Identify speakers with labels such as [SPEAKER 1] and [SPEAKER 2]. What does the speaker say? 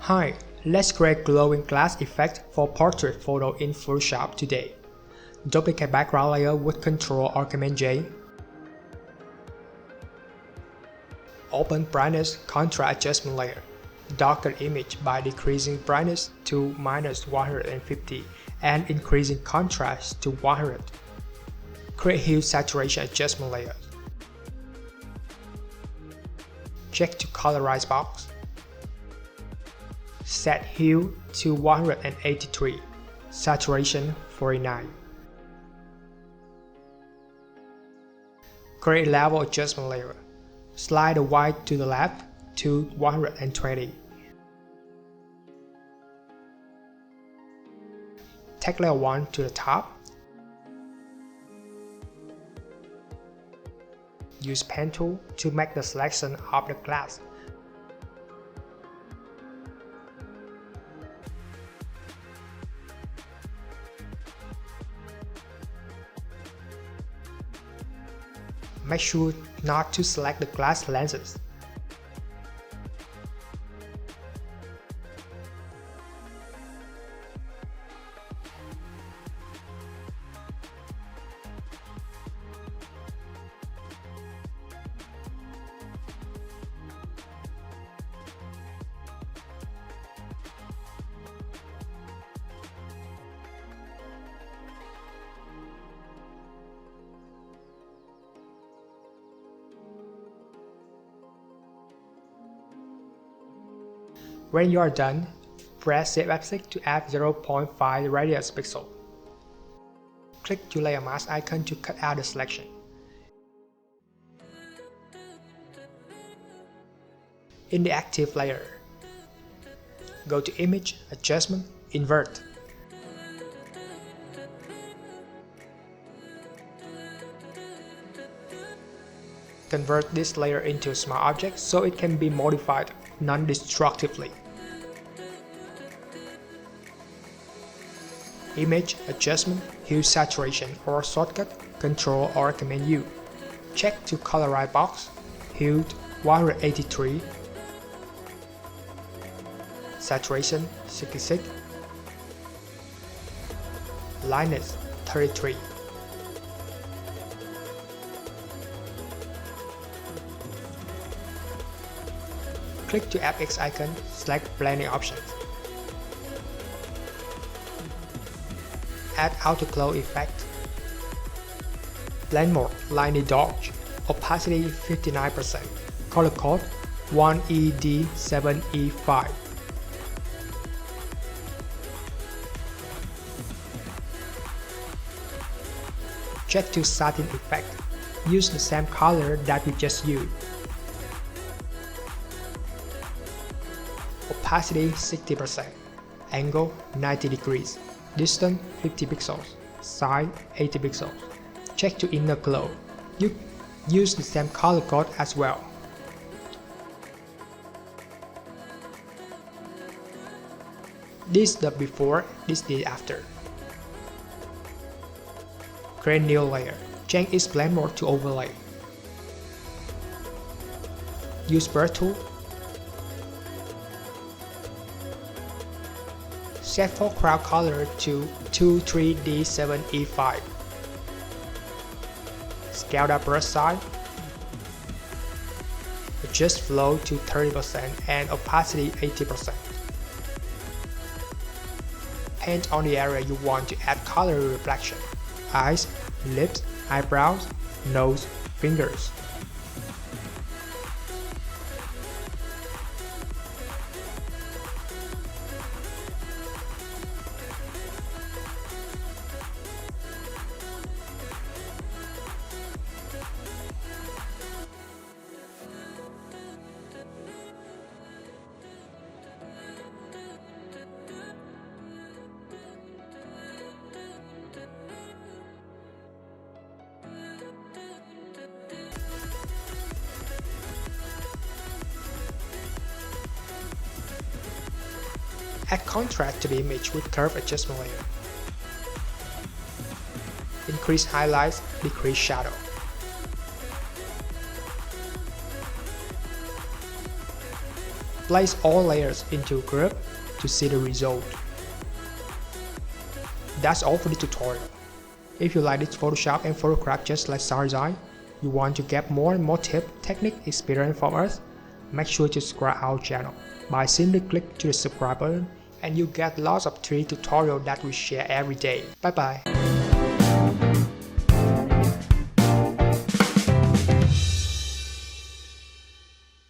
[SPEAKER 1] Hi, let's create glowing glass effect for portrait photo in Photoshop today. Duplicate background layer with Ctrl or Command J. Open brightness contrast adjustment layer. Darken image by decreasing brightness to -150 and increasing contrast to 100. Create hue saturation adjustment layer. Check to colorize box. Set hue to 183, saturation 49. Create level adjustment layer. Slide the white to the left to 120. Take layer 1 to the top. Use pen tool to make the selection of the glass. Make sure not to select the glass lenses. When you are done, press Shift F6 to add 0.5 radius pixel. Click your layer mask icon to cut out the selection. In the active layer, go to Image, Adjustment, Invert. Convert this layer into a small object so it can be modified non-destructively. Image, Adjustment, Hue Saturation or shortcut Ctrl or Command U. Check to colorize box, hue 183, saturation 66, lightness 33. Click to FX icon, select blending options. Add auto glow effect. Blend mode lightly dodge. Opacity 59%. Color code 1ED7E5. Check to satin effect. Use the same color that we just used. Opacity 60%. Angle 90 degrees. Distance 50 pixels, size 80 pixels. Check to inner glow. You use the same color code as well. This is the before, this is the after. Create new layer. Change its blend mode to overlay. Use blur tool. Set foreground color to 23D7E5. Scale the brush size. Adjust flow to 30% and opacity 80%. Paint on the area you want to add color reflection. Eyes, lips, eyebrows, nose, fingers. Add contrast to the image with curve adjustment layer. Increase highlights, decrease shadow. Place all layers into a group to see the result. That's all for the tutorial. If you like this Photoshop and photograph just like SADESIGN, you want to get more and more tip, technique, experience from us, make sure to subscribe our channel by simply click to the subscribe button and you get lots of 3 tutorials that we share every day. Bye bye.